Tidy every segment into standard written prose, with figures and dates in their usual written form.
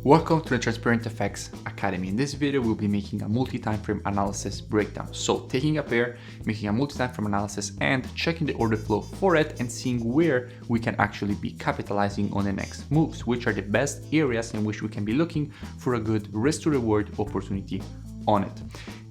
Welcome to the Transparent FX Academy. In this video, we'll be making a multi-time frame analysis breakdown. So taking a pair, making a multi-time frame analysis and checking the order flow for it and seeing where we can actually be capitalizing on the next moves, which are the best areas in which we can be looking for a good risk to reward opportunity on it.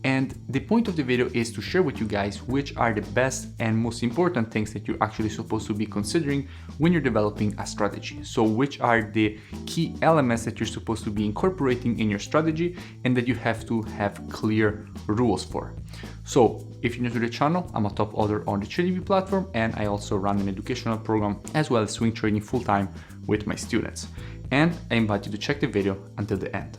And the point of the video is to share with you guys which are the best and most important things that you're actually supposed to be considering when you're developing a strategy. So which are the key elements that you're supposed to be incorporating in your strategy and that you have to have clear rules for. So if you're new to the channel, I'm a top author on the TRADINGVIEW platform, and I also run an educational program as well as swing trading full-time with my students. And I invite you to check the video until the end.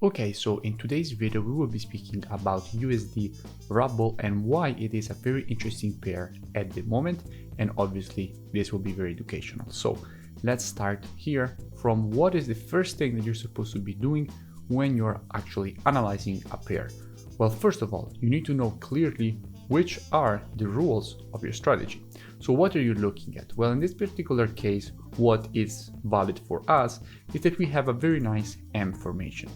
Okay, so in today's video we will be speaking about USD Ruble and why it is a very interesting pair at the moment, and obviously this will be very educational. So let's start here from what is the first thing that you're supposed to be doing when you're actually analyzing a pair. Well, first of all, you need to know clearly which are the rules of your strategy. So what are you looking at? Well, in this particular case, what is valid for us is that we have a very nice M formation.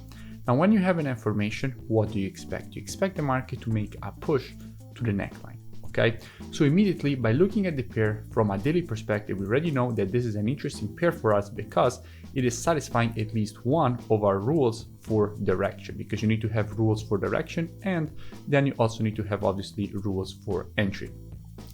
Now, when you have an M formation, what do you expect? You expect the market to make a push to the neckline, okay? So immediately by looking at the pair from a daily perspective, we already know that this is an interesting pair for us because it is satisfying at least one of our rules for direction, because you need to have rules for direction and then you also need to have obviously rules for entry.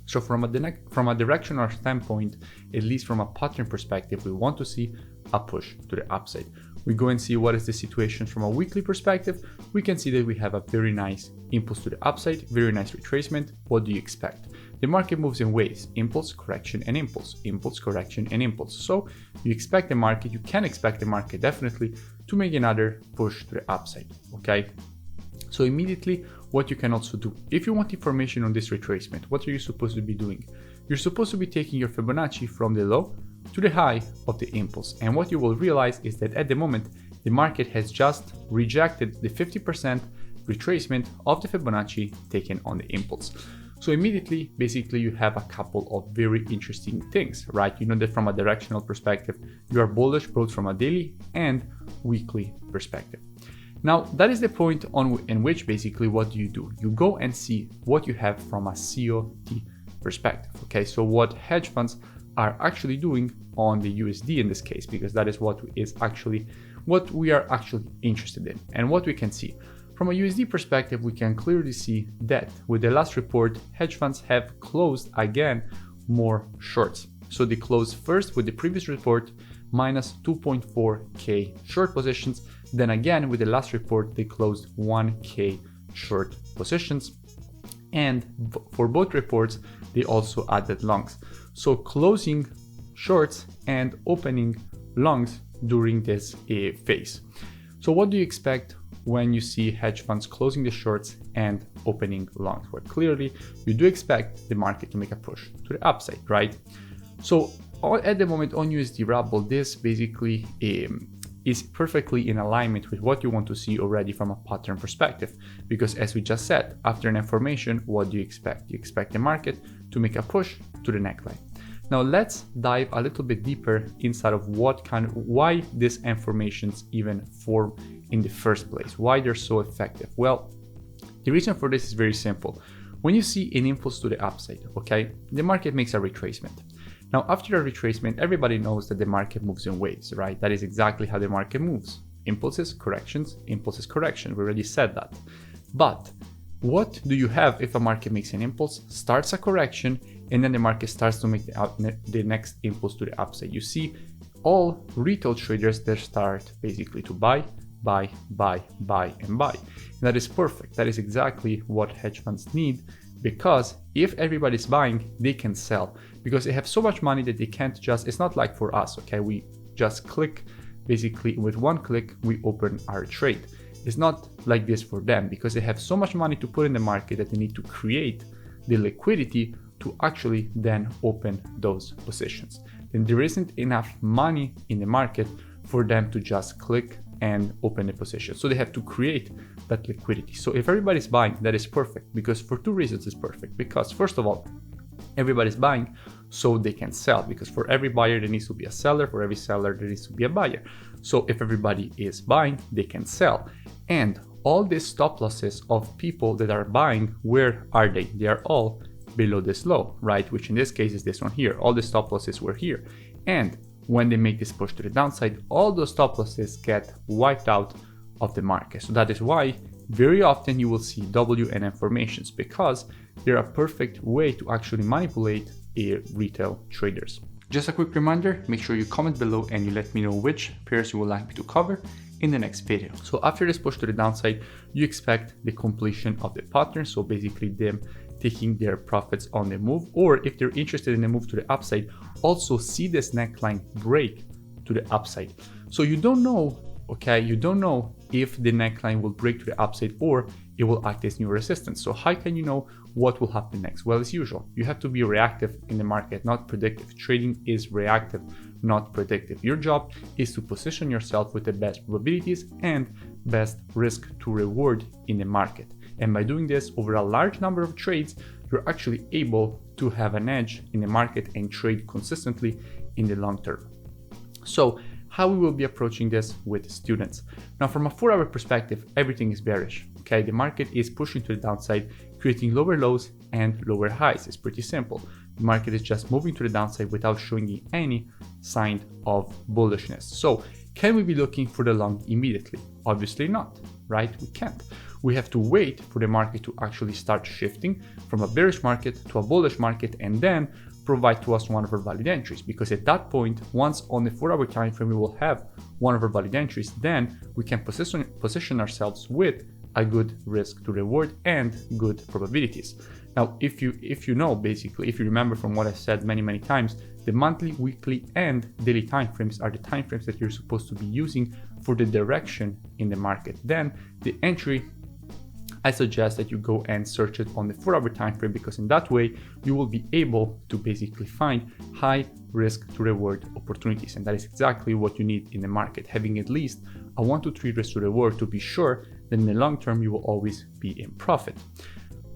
So from a directional standpoint, at least from a pattern perspective, we want to see a push to the upside. We go and see what is the situation from a weekly perspective. We can see that we have a very nice impulse to the upside, very nice retracement. What do you expect? The market moves in waves: impulse, correction, and impulse, impulse, correction, and impulse. So you expect the market, you can expect the market definitely to make another push to the upside, okay? So immediately, what you can also do, if you want information on this retracement, what are you supposed to be doing? You're supposed to be taking your Fibonacci from the low to the high of the impulse. And what you will realize is that at the moment, the market has just rejected the 50% retracement of the Fibonacci taken on the impulse. So immediately, basically, you have a couple of very interesting things, right? You know that from a directional perspective, you are bullish both from a daily and weekly perspective. Now, that is the point in which basically what do? You go and see what you have from a COT perspective, okay? So what hedge funds are actually doing on the USD in this case, because that is what we are actually interested in. And what we can see from a USD perspective, we can clearly see that with the last report, hedge funds have closed again more shorts. So they closed first with the previous report minus 2.4k short positions. Then again, with the last report, they closed 1k short positions. And for both reports, they also added longs. So closing shorts and opening longs during this phase. So what do you expect when you see hedge funds closing the shorts and opening longs? Well, clearly you do expect the market to make a push to the upside, right? So at the moment on USD Ruble, this basically is perfectly in alignment with what you want to see already from a pattern perspective. Because as we just said, after an information, what do you expect? You expect the market to make a push to the neckline. Now let's dive a little bit deeper inside of why these informations even form in the first place, why they're so effective. Well, the reason for this is very simple. When you see an impulse to the upside, okay, the market makes a retracement. Now, after a retracement, everybody knows that the market moves in waves, right? That is exactly how the market moves. Impulses, corrections, impulses, correction. We already said that. But what do you have if a market makes an impulse, starts a correction, and then the market starts to make the next impulse to the upside? You see all retail traders that start basically to buy, buy, buy, buy, and buy. And that is perfect. That is exactly what hedge funds need, because if everybody's buying, they can sell, because they have so much money that they can't just, it's not like for us, okay? We just click, basically with one click, we open our trade. It's not like this for them, because they have so much money to put in the market that they need to create the liquidity to actually then open those positions. Then there isn't enough money in the market for them to just click and open a position. So they have to create that liquidity. So if everybody's buying, that is perfect, because for two reasons it's perfect. Because first of all, everybody's buying so they can sell, because for every buyer there needs to be a seller, for every seller there needs to be a buyer. So if everybody is buying, they can sell. And all these stop losses of people that are buying, where are they? They are all below this low, right? Which in this case is this one here. All the stop losses were here. And when they make this push to the downside, all those stop losses get wiped out of the market. So that is why very often you will see WNM formations, because they're a perfect way to actually manipulate retail traders. Just a quick reminder, make sure you comment below and you let me know which pairs you would like me to cover in the next video. So after this push to the downside, you expect the completion of the pattern. So basically them taking their profits on the move, or if they're interested in the move to the upside, also see this neckline break to the upside. So you don't know, okay, you don't know if the neckline will break to the upside or it will act as new resistance. So how can you know what will happen next? Well, as usual, you have to be reactive in the market, not predictive. Trading is reactive, not predictive. Your job is to position yourself with the best probabilities and best risk to reward in the market. And by doing this over a large number of trades, you're actually able to have an edge in the market and trade consistently in the long term. So how we will be approaching this with students. Now, from a 4-hour perspective, everything is bearish. Okay, the market is pushing to the downside, creating lower lows and lower highs. It's pretty simple. The market is just moving to the downside without showing any sign of bullishness. So can we be looking for the long immediately? Obviously not, right? We can't. We have to wait for the market to actually start shifting from a bearish market to a bullish market, and then provide to us one of our valid entries. Because at that point, once on the 4-hour time frame we will have one of our valid entries, then we can position ourselves with a good risk to reward and good probabilities. Now, if you know, basically, if you remember from what I said many times, the monthly, weekly, and daily timeframes are the timeframes that you're supposed to be using for the direction in the market. Then the entry, I suggest that you go and search it on the 4-hour time frame, because in that way you will be able to basically find high risk to reward opportunities. And that is exactly what you need in the market, having at least a 1 to 3 risk to reward to be sure that in the long term you will always be in profit.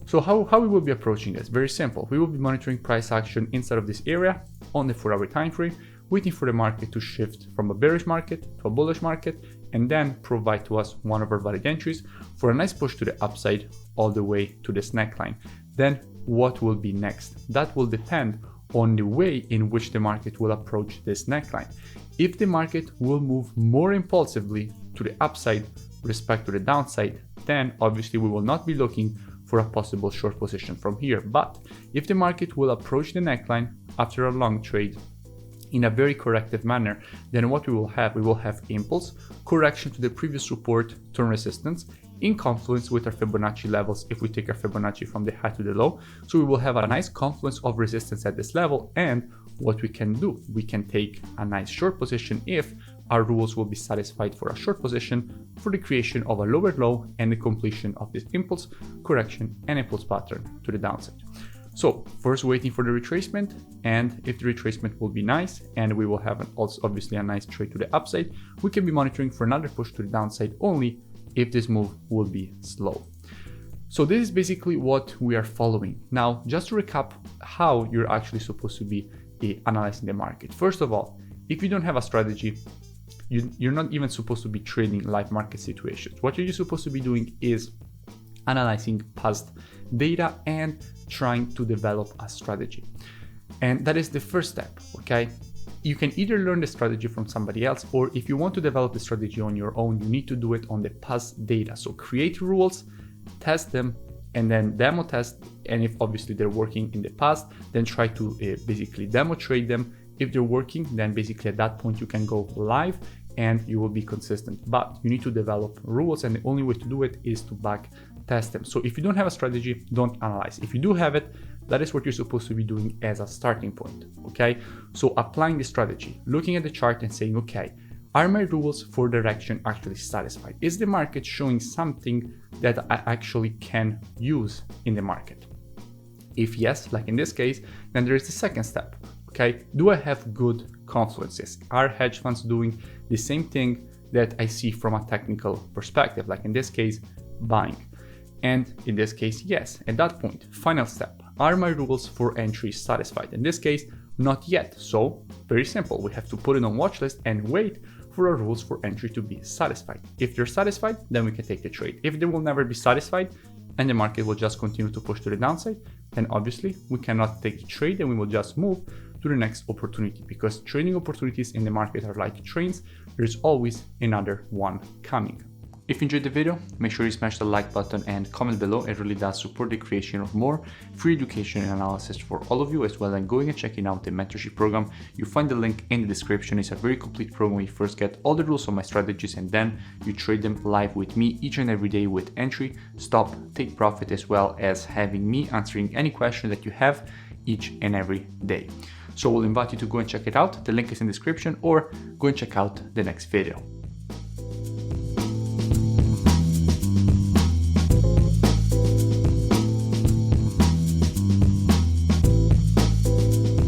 So how we will be approaching this? Very simple. We will be monitoring price action inside of this area on the 4-hour time frame, waiting for the market to shift from a bearish market to a bullish market, and then provide to us one of our valid entries for a nice push to the upside all the way to this neckline. Then what will be next? That will depend on the way in which the market will approach this neckline. If the market will move more impulsively to the upside respect to the downside, then obviously we will not be looking for a possible short position from here. But if the market will approach the neckline after a long trade in a very corrective manner, then what we will have impulse, correction to the previous support, turn resistance, in confluence with our Fibonacci levels if we take our Fibonacci from the high to the low. So we will have a nice confluence of resistance at this level, and what we can do, we can take a nice short position if our rules will be satisfied for a short position for the creation of a lower low and the completion of this impulse, correction, and impulse pattern to the downside. So first waiting for the retracement, and if the retracement will be nice and we will have also obviously a nice trade to the upside, we can be monitoring for another push to the downside only if this move will be slow. So this is basically what we are following. Now, just to recap how you're actually supposed to be analyzing the market. First of all, if you don't have a strategy, you're not even supposed to be trading live market situations. What you're supposed to be doing is analyzing past data and trying to develop a strategy. And that is the first step, okay? You can either learn the strategy from somebody else, or if you want to develop the strategy on your own, you need to do it on the past data. So create rules, test them, and then demo test. And if obviously they're working in the past, then try to basically demo trade them. If they're working, then basically at that point you can go live and you will be consistent. But you need to develop rules, and the only way to do it is to back test them. So if you don't have a strategy, don't analyze. If you do have it, that is what you're supposed to be doing as a starting point, okay? So applying the strategy, looking at the chart and saying, okay, are my rules for direction actually satisfied? Is the market showing something that I actually can use in the market? If yes, like in this case, then there is the second step, okay? Do I have good confluences? Are hedge funds doing the same thing that I see from a technical perspective, like in this case, buying. And in this case, yes, at that point, final step, are my rules for entry satisfied? In this case, not yet. So very simple, we have to put it on watch list and wait for our rules for entry to be satisfied. If they're satisfied, then we can take the trade. If they will never be satisfied and the market will just continue to push to the downside, then obviously we cannot take the trade and we will just move to the next opportunity, because trading opportunities in the market are like trains. There's always another one coming. If you enjoyed the video, make sure you smash the like button and comment below. It really does support the creation of more free education and analysis for all of you, as well as going and checking out the mentorship program. You find the link in the description. It's a very complete program where you first get all the rules of my strategies and then you trade them live with me each and every day with entry, stop, take profit, as well as having me answering any question that you have each and every day. So we'll invite you to go and check it out. The link is in the description, or go and check out the next video.